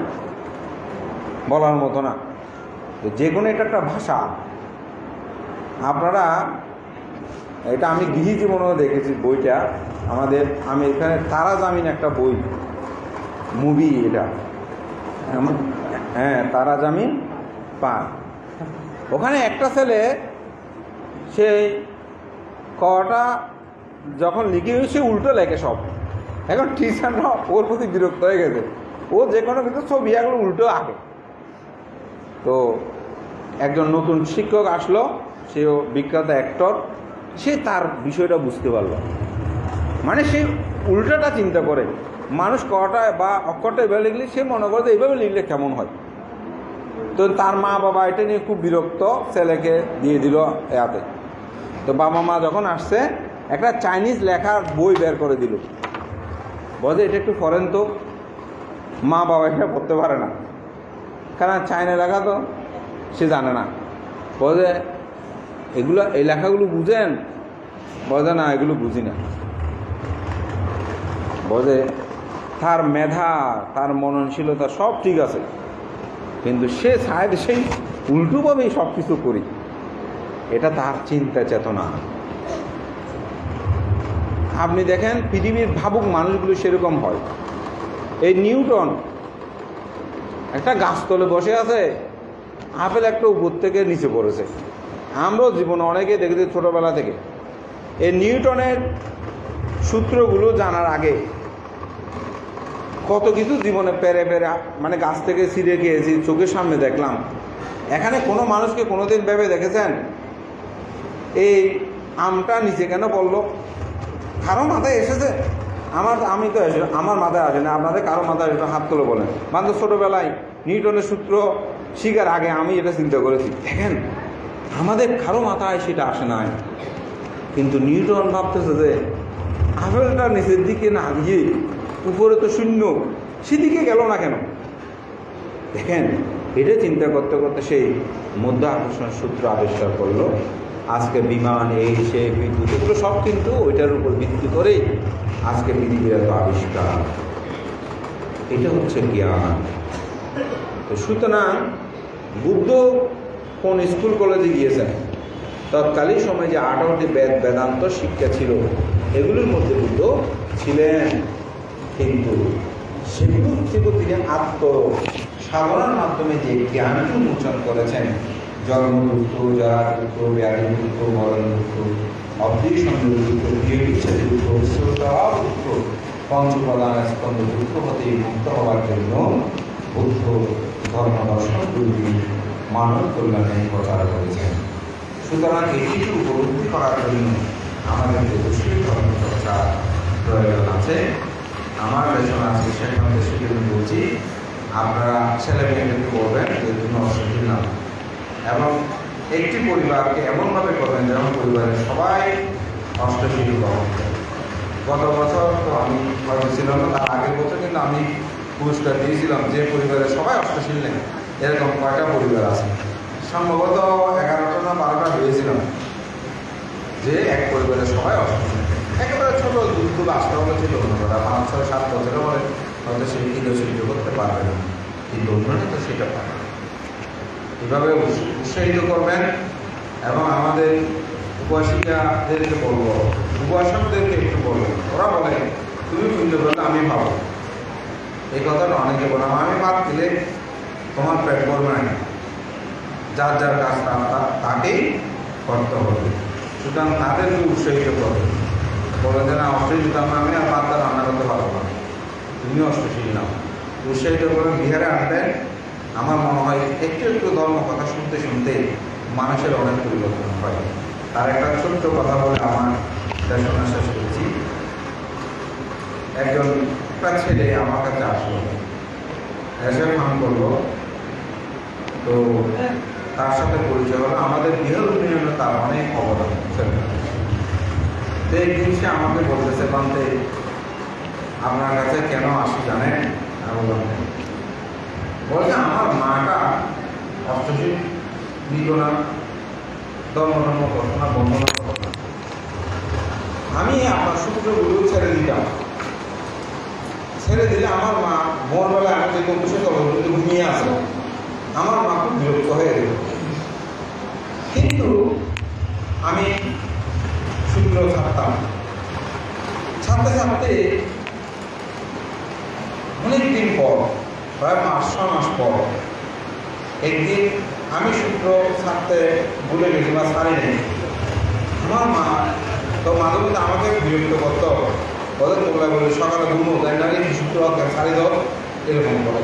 বলার মতো না। তো যে কোনো এটা একটা ভাষা। আপনারা এটা আমি গৃহী জীবনেও দেখেছি বইটা, আমাদের আমি এখানে তারা জামিন একটা বই, মুভি এটা, হ্যাঁ তারা জামিন পান। ওখানে একটা ছেলে সেই কটা যখন লিখে সে উল্টো লেখে সব। এখন টিচাররা ওর প্রতি বিরক্ত হয়ে গেছে, ও যে কোনো কিন্তু ছবি এগুলো উল্টো আঁকে। তো একজন নতুন শিক্ষক আসলো, সেও বিখ্যাত অ্যাক্টর, সে তার বিষয়টা বুঝতে পারলো, মানে সে উল্টাটা চিন্তা করে, মানুষ কটা বা অক্ষরটা এভাবে লিখলে সে মনে করে এইভাবে লিখলে কেমন হয়। তো তার মা বাবা এটা নিয়ে খুব বিরক্ত, ছেলেকে দিয়ে দিল এতে। তো বাবা মা যখন আসছে একটা চাইনিজ লেখার বই বের করে দিল, বলে এটা একটু পড়েন তো। মা বাবা এটা পড়তে পারে না, কারণ চাইনা লেখা তো সে জানে না। বলে এগুলো এই লেখাগুলো বুঝেন? বলে না, এগুলো বুঝি না। বলে তার মেধা, তার মননশীলতা সব ঠিক আছে, কিন্তু সে চায় সেই উল্টোভাবেই সব কিছু করি। এটা তার চিন্তা চেতনা। আপনি দেখেন পৃথিবীর ভাবুক মানুষগুলো সেরকম হয়। এই নিউটন একটা গাছতলে বসে আছে, আপেল একটা উপর থেকে নিচে পড়েছে। আমরাও জীবনে অনেকে দেখেছি ছোটবেলা থেকে। এই নিউটনের সূত্রগুলো জানার আগে কত কিছু জীবনে পেরে পেরে, মানে গাছ থেকে ছিঁড়ে খেয়েছি, চোখের সামনে দেখলাম। এখানে কোনো মানুষকে কোনোদিন ভেবে দেখেছেন এই আমটা নিচে কেন পড়লো? কারো মাথায় এসেছে? আমি তো আমার মাথায় আসে না, আপনাদের কারো মাথায় এটা হাত তুলে বলেন। মানে ছোটোবেলায় নিউটনের সূত্র শিখার আগে আমি এটা চিন্তা করেছি। দেখেন আমাদের কারো মাথায় সেটা আসে নাই, কিন্তু নিউটন ভাবতেছে যে আপেলটা নিচের দিকে না গিয়ে উপরে তো শূন্য, সেদিকে গেল না কেন? দেখেন এটা চিন্তা করতে করতে সেই মধ্যাকর্ষণ সূত্র আবিষ্কার করলো। আজকে বিমান, এই সে বিদ্যুৎ, এগুলো সব কিন্তু ওইটার উপর ভিত্তি করেই আজকে পৃথিবীর এত আবিষ্কার। এটা হচ্ছে জ্ঞান। তো সুতরাং বুদ্ধ কোন স্কুল কলেজে গিয়েছেন? তৎকালীন সময়ে যে 18টি বেদান্ত শিক্ষা ছিল, এগুলোর মধ্যে বুদ্ধ ছিলেন, কিন্তু সেগুলো থেকে তিনি সাধনার মাধ্যমে যে জ্ঞানকে উন্মোচন করেছেন, জন্ম দুঃখ, যারা দুঃখ, ব্যাধি দুঃখ, মরণ দুঃখ, অবৃষণ দুঃখ, বিচ্ছেদ দুঃখ, শ্রোতা দুঃখ, পঞ্চপ্রধান স্কন্ধ দুঃখ হতে মুক্ত হওয়ার জন্য বুদ্ধ ধর্ম দর্শনগুলি মানব কল্যাণে প্রচার করেছেন। সুতরাং এটিকে উপলব্ধি করার জন্য আমাদের অবশ্যই ধর্ম চর্চার প্রয়োজন আছে। আমার বেতন আছে, সেখান থেকে বলছি আপনারা ছেলে মেয়েদেরকে বলবেন যে তুমি অশ্লীল না, এবং একটি পরিবারকে এমনভাবে করবেন যেমন পরিবারের সবাই অষ্টশীল গ্রহণ করে। গত বছর তো আমি হয়তো ছিলাম না, তার আগের বছর কিন্তু আমি পুরস্কার দিয়েছিলাম যে পরিবারের সবাই অষ্টশীল নেই। এরকম কয়টা পরিবার আছে? সম্ভবত 11টা না 12টা হয়েছিলাম যে এক পরিবারের সবাই অষ্টশীল। একেবারে ছোটো দুধ আসতে হলে ছিল, অন্যরা 5, 6, 7 বছরে বলে হয়তো সেই কিলো সহ্য করতে পারবে না, কিন্তু অন্যরা তো সেটা পারে। এভাবে উৎসাহিত করবেন। এবং আমাদের উপাসিকাদেরকে বলবো, উপাসকদেরকে একটু বলবো, ওরা বলে তুমি শুনতে পারলে আমি ভাবো। এই কথাটা অনেকে বলে, আমি ভাত খেলে তোমার পেট করবে না, যার যার কাজ তাকেই করতে হবে। সুতরাং তাদেরকে উৎসাহিত করবে, বলে যে না অষ্টশীল আমি আর ভাতটা রান্না করতে পারবো না, তুমি অষ্টশীল নাও। উৎসাহিত করে বিহারে আনবেন। আমার মনে হয় একটু একটু ধর্ম কথা শুনতে শুনতে মানুষের অনেক পরিবর্তন হয়। আর একটা ছোট্ট কথা বলে আমার দেশনা শেষ করছি। একটা ছেলে আমার কাছে আসলো, এসে ফান করলো, তো তার সাথে পরিচয় হলো। আমাদের বৃহৎ উন্নয়নে তার অনেক অবদান। তো একদিন সে আমাকে বলতেছে, বান্তে আপনার কাছে কেন আসি জানেন? বলছে আমার মাটা অষ্টশীল দিল না, ধর্ম করতো না, বন্ধন করতো না। আমি আপনার সূত্রগুলো ছেড়ে দিতাম, ছেড়ে দিলে আমার মা ভোরবেলা আমি যে বসে ঘুমিয়ে আসে, আমার মা খুব বিরক্ত হয়ে গেল। কিন্তু আমি সূত্র ছাড়তাম, ছাড়তে ছাড়তে অনেকদিন পর, প্রায় 5-6 মাস পর একদিন আমি সূত্র ছাড়তে ভুলে গেছি বা ছাড়ি নেই। আমার মা তো মাঝে মধ্যে আমাকে বিরক্ত করতো, বলে তোমরা বলে সকালে ঘুমো তাই না শুক্র ছাড়ি দাও, এরকম বলে।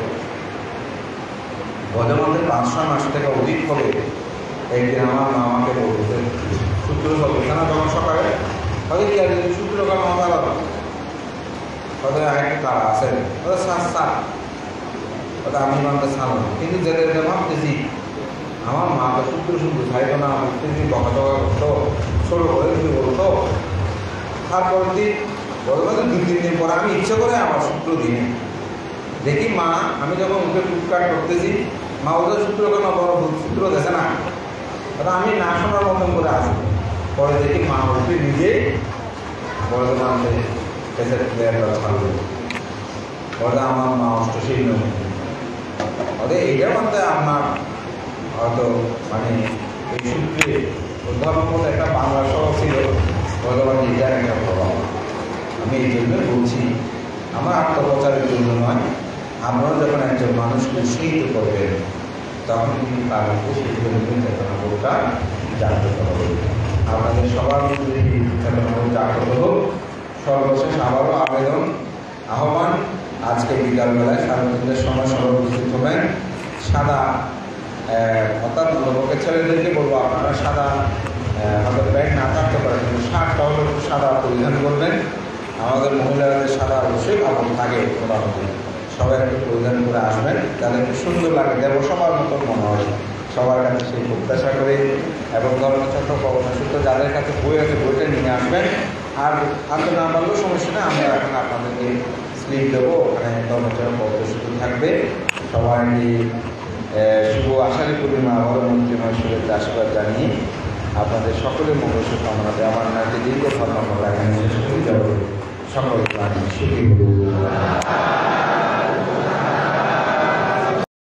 বলে মধ্যে 5-6 মাস থেকে অধিক হবে। একদিন আমার মা আমাকে বলতে সূত্র বলছে না তখন সকালে, হয়তো কি আর সূত্র কাল মামা আলাদা হয়তো আরেকটা তারা আছে, হয়তো সাত হয়তো আমি মানতে ছাড়ো না, কিন্তু যেতে যেতে ভাবতেছি আমার মা তো সূত্র শুনতে চাইতো না, বুঝতেছি বকা টকা করতো, ছোটো করে কিছু বলতো। তারপর দিন বলবো 2-3 দিন পরে আমি ইচ্ছে করে আমার সূত্র দিই দেখি মা, আমি যখন উঠে টুকটাক করতেছি মা ওদের সূত্র কেন বড় সূত্র দেখে না, ওটা আমি না শোনার মতন করে আসি। পরে দেখি মা উঠে নিজে বর্ধমান প্লেয়ারটা ছাড়বে, ওটা আমার মা অষ্টশীল নয় ওদের এইটার মধ্যে আমার হয়তো মানে এই সূত্রে উদ্ভাবন মতো একটা বাংলা শহর ছিল বর্ধমান এটার একটা প্রভাব। আমি এই জন্যই বলছি, আমার আত্মপ্রচারের জন্য নয়, আমরাও যখন একজন মানুষকে উৎসাহিত করবেন তখন কিন্তু তার মধ্যে সেই চেতনাবোধটা জাগ্রত হবে। আপনাদের সবার মধ্যে এই চেতনাবোধ জাগ্রত হোক। সর্বশেষ আবারও আবেদন আহ্বান, আজকে বিকালবেলায় সার্বজনীনের সময় সবাই উপস্থিত হবেন। সাদা অর্থাৎ লোকের ছেলেদেরকে বলবো আপনারা সাদা আমাদের প্যান্ট না থাকতে পারেন, কিন্তু শার্টটা হলো একটু সাদা পরিধান করবেন। আমাদের মহিলাদের সাদা অবশ্যই কাপড় থাকে মোটামুটি, সবাই একটু পরিধান করে আসবেন, যাতে একটু সুন্দর লাগে, দেব সবার মতো মনে হয় সবার কাছে সেই প্রত্যাশা করে। এবং ধর্মচক্র প্রবন্ধ সূত্র যাদের কাছে বই আছে বইটা নিয়ে আসবেন। আর আনতে না পারলেও সমস্যা নেই, আমরা এখন আপনাদেরকে স্লিপ দেবো, ওখানে ধর্মচক্র প্রবন্ধ সূত্র থাকবে। সবাই শুভ আষাঢ়ী পূর্ণিমা আবারও মন্ত্রীময় শুভেচ্ছা আশীর্বাদ জানিয়ে আপনাদের সকলের মঙ্গল কামনাতে আমার নাকি দীর্ঘ ধর্ম এখানে শেষ করে যাবো। সকলকে সুখী